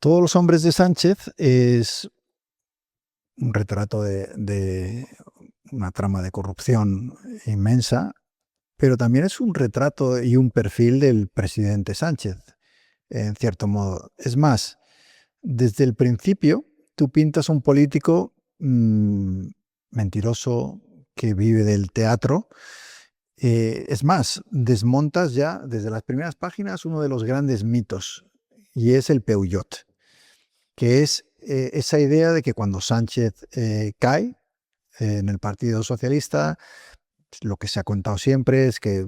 Todos los hombres de Sánchez es un retrato de una trama de corrupción inmensa, pero también es un retrato y un perfil del presidente Sánchez, en cierto modo. Es más, desde el principio tú pintas un político mentiroso que vive del teatro. Es más, desmontas ya desde las primeras páginas uno de los grandes mitos, y es el Peuyot, que es esa idea de que cuando Sánchez cae en el Partido Socialista, lo que se ha contado siempre es que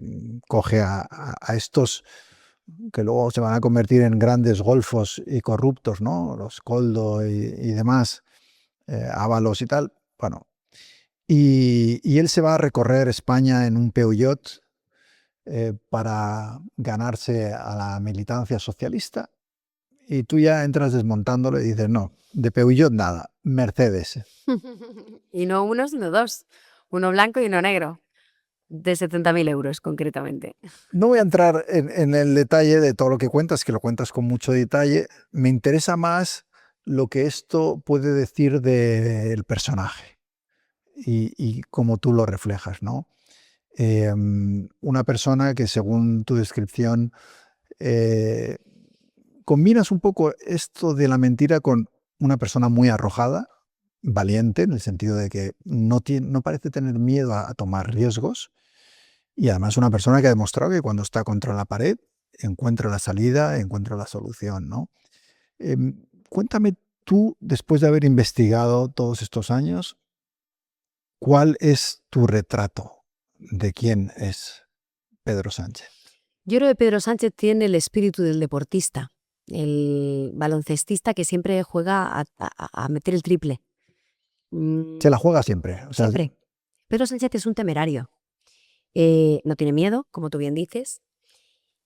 coge a estos que luego se van a convertir en grandes golfos y corruptos, ¿no? Los Koldo y demás, Ábalos y tal. Bueno, y él se va a recorrer España en un Peugeot para ganarse a la militancia socialista, y tú ya entras desmontándolo y dices, no, de Peugeot nada, Mercedes. Y no uno, sino dos. Uno blanco y uno negro. De 70.000 euros, concretamente. No voy a entrar en el detalle de todo lo que cuentas, que lo cuentas con mucho detalle. Me interesa más lo que esto puede decir del personaje y cómo tú lo reflejas, ¿no? Una persona que, según tu descripción, combinas un poco esto de la mentira con una persona muy arrojada, valiente, en el sentido de que no parece tener miedo a tomar riesgos, y además una persona que ha demostrado que cuando está contra la pared encuentra la salida, encuentra la solución, ¿no? Cuéntame tú, después de haber investigado todos estos años, ¿cuál es tu retrato de quién es Pedro Sánchez? Yo creo que Pedro Sánchez tiene el espíritu del deportista, el baloncestista que siempre juega a meter el triple. Se la juega siempre. O sea, Siempre. Pedro Sánchez es un temerario. No tiene miedo, como tú bien dices,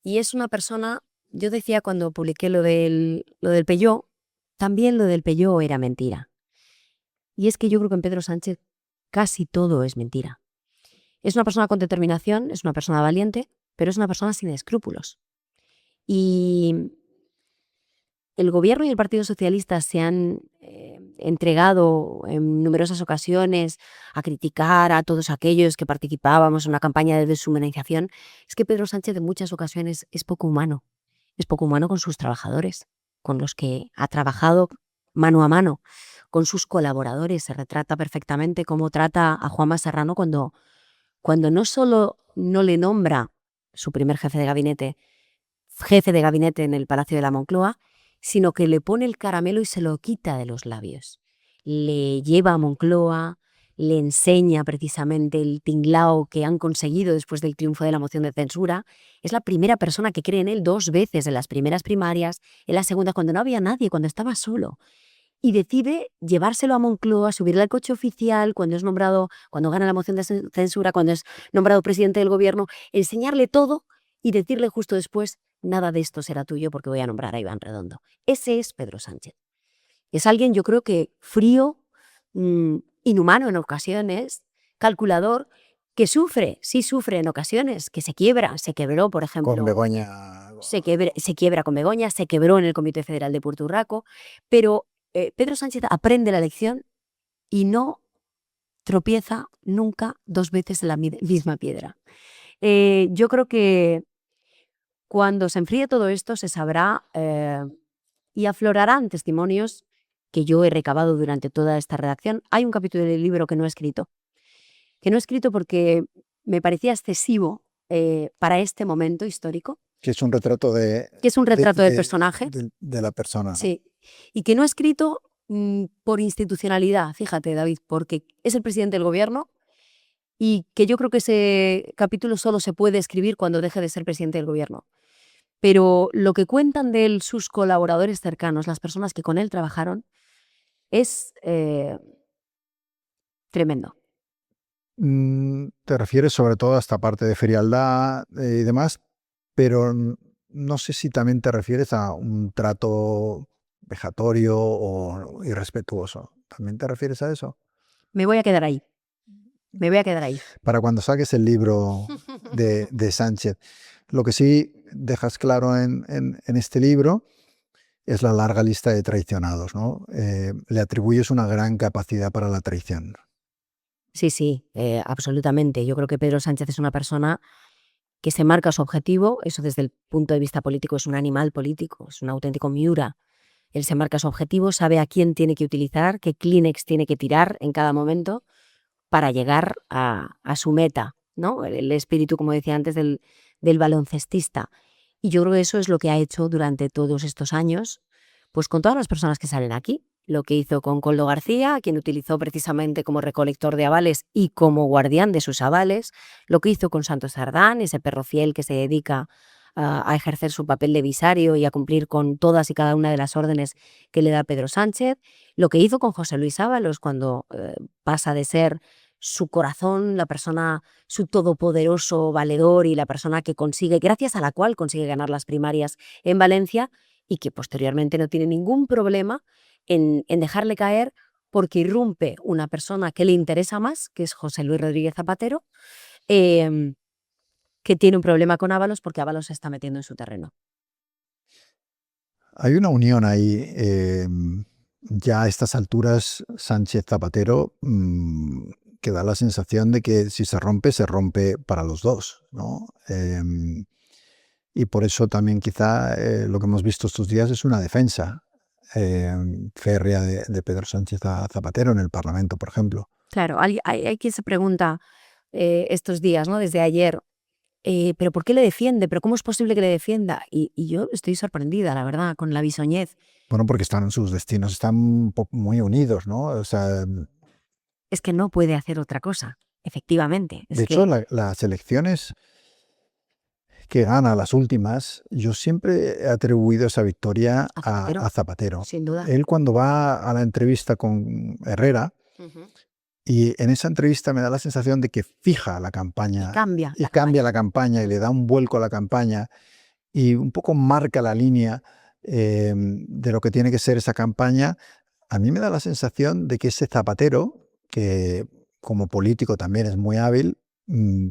y es una persona. Yo decía cuando publiqué lo del Peugeot, también lo del Peugeot era mentira. Y es que yo creo que en Pedro Sánchez casi todo es mentira. Es una persona con determinación, es una persona valiente, pero es una persona sin escrúpulos. Y el gobierno y el Partido Socialista se han entregado en numerosas ocasiones a criticar a todos aquellos que participábamos en una campaña de deshumanización. Es que Pedro Sánchez en muchas ocasiones es poco humano. Es poco humano con sus trabajadores, con los que ha trabajado mano a mano, con sus colaboradores. Se retrata perfectamente cómo trata a Juanma Serrano cuando no solo no le nombra su primer jefe de gabinete en el Palacio de la Moncloa, sino que le pone el caramelo y se lo quita de los labios. Le lleva a Moncloa, le enseña precisamente el tinglao que han conseguido después del triunfo de la moción de censura. Es la primera persona que cree en él 2 veces, en las primeras primarias, en la segunda cuando no había nadie, cuando estaba solo. Y decide llevárselo a Moncloa, subirle al coche oficial cuando gana la moción de censura, cuando es nombrado presidente del gobierno, enseñarle todo y decirle justo después: nada de esto será tuyo porque voy a nombrar a Iván Redondo. Ese es Pedro Sánchez. Es alguien, yo creo que frío, inhumano en ocasiones, calculador, que sí sufre en ocasiones, que se quebró, por ejemplo. con Begoña. Se quiebra con Begoña, se quebró en el Comité Federal de Puerto Rico, pero Pedro Sánchez aprende la lección y no tropieza nunca 2 veces en la misma piedra. Yo creo que cuando se enfríe todo esto se sabrá y aflorarán testimonios que yo he recabado durante toda esta redacción. Hay un capítulo del libro que no he escrito porque me parecía excesivo para este momento histórico. Que es un retrato del personaje. De la persona, ¿no? Sí, y que no he escrito por institucionalidad, fíjate, David, porque es el presidente del gobierno y que yo creo que ese capítulo solo se puede escribir cuando deje de ser presidente del gobierno. Pero lo que cuentan de él sus colaboradores cercanos, las personas que con él trabajaron, es tremendo. Te refieres sobre todo a esta parte de frialdad y demás, pero no sé si también te refieres a un trato vejatorio o irrespetuoso. ¿También te refieres a eso? Me voy a quedar ahí. Para cuando saques el libro de Sánchez. Lo que sí dejas claro en este libro es la larga lista de traicionados, ¿no? Le atribuyes una gran capacidad para la traición. Sí, absolutamente. Yo creo que Pedro Sánchez es una persona que se marca su objetivo, eso desde el punto de vista político es un animal político, es un auténtico Miura. Él se marca su objetivo, sabe a quién tiene que utilizar, qué Kleenex tiene que tirar en cada momento para llegar a su meta, ¿no? El espíritu, como decía antes, del baloncestista. Y yo creo que eso es lo que ha hecho durante todos estos años, pues con todas las personas que salen aquí. Lo que hizo con Koldo García, a quien utilizó precisamente como recolector de avales y como guardián de sus avales. Lo que hizo con Santos Cerdán, ese perro fiel que se dedica a ejercer su papel de visario y a cumplir con todas y cada una de las órdenes que le da Pedro Sánchez. Lo que hizo con José Luis Ábalos cuando pasa de ser su corazón, la persona, su todopoderoso valedor y la persona que consigue, gracias a la cual consigue ganar las primarias en Valencia y que posteriormente no tiene ningún problema en dejarle caer porque irrumpe una persona que le interesa más, que es José Luis Rodríguez Zapatero, que tiene un problema con Ábalos porque Ábalos se está metiendo en su terreno. Hay una unión ahí. Ya a estas alturas, Sánchez-Zapatero, que da la sensación de que si se rompe para los dos, ¿no? Y por eso también quizá lo que hemos visto estos días es una defensa férrea de Pedro Sánchez a Zapatero en el Parlamento, por ejemplo. Claro, hay quien se pregunta estos días, ¿no? Desde ayer, ¿pero por qué le defiende? ¿Pero cómo es posible que le defienda? Y yo estoy sorprendida, la verdad, con la bisoñez. Bueno, porque sus destinos están muy unidos, ¿no? O sea, Es que no puede hacer otra cosa, efectivamente. de hecho, las elecciones que gana las últimas, yo siempre he atribuido esa victoria a Zapatero. Sin duda. Él cuando va a la entrevista con Herrera, y en esa entrevista me da la sensación de que fija la campaña. Y cambia la campaña y le da un vuelco a la campaña y un poco marca la línea de lo que tiene que ser esa campaña. A mí me da la sensación de que ese Zapatero, que como político también es muy hábil,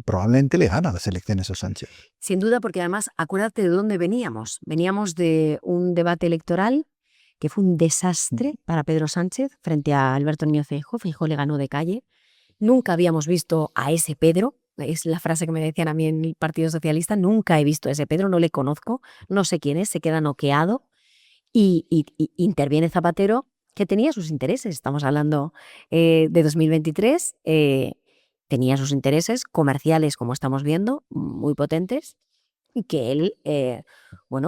probablemente le gana las elecciones a Sánchez. Sin duda, porque además, acuérdate de dónde veníamos. Veníamos de un debate electoral que fue un desastre para Pedro Sánchez frente a Alberto Núñez Feijóo. Feijóo le ganó de calle. Nunca habíamos visto a ese Pedro. Es la frase que me decían a mí en el Partido Socialista. Nunca he visto a ese Pedro, no le conozco, no sé quién es, se queda noqueado. Y interviene Zapatero, que tenía sus intereses. Estamos hablando de 2023. Tenía sus intereses comerciales, como estamos viendo, muy potentes, y que él,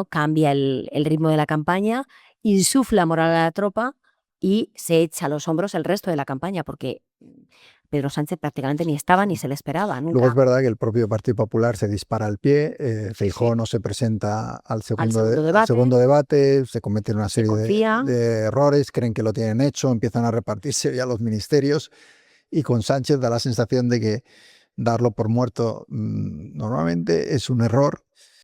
cambia el ritmo de la campaña, insufla moral a la tropa y se echa a los hombros el resto de la campaña, porque Pedro Sánchez prácticamente ni estaba ni se le esperaba. Nunca. Luego es verdad que el propio Partido Popular se dispara al pie, Feijóo no se presenta al segundo debate, se cometen una serie de errores, creen que lo tienen hecho, empiezan a repartirse ya los ministerios y con Sánchez da la sensación de que darlo por muerto normalmente es un error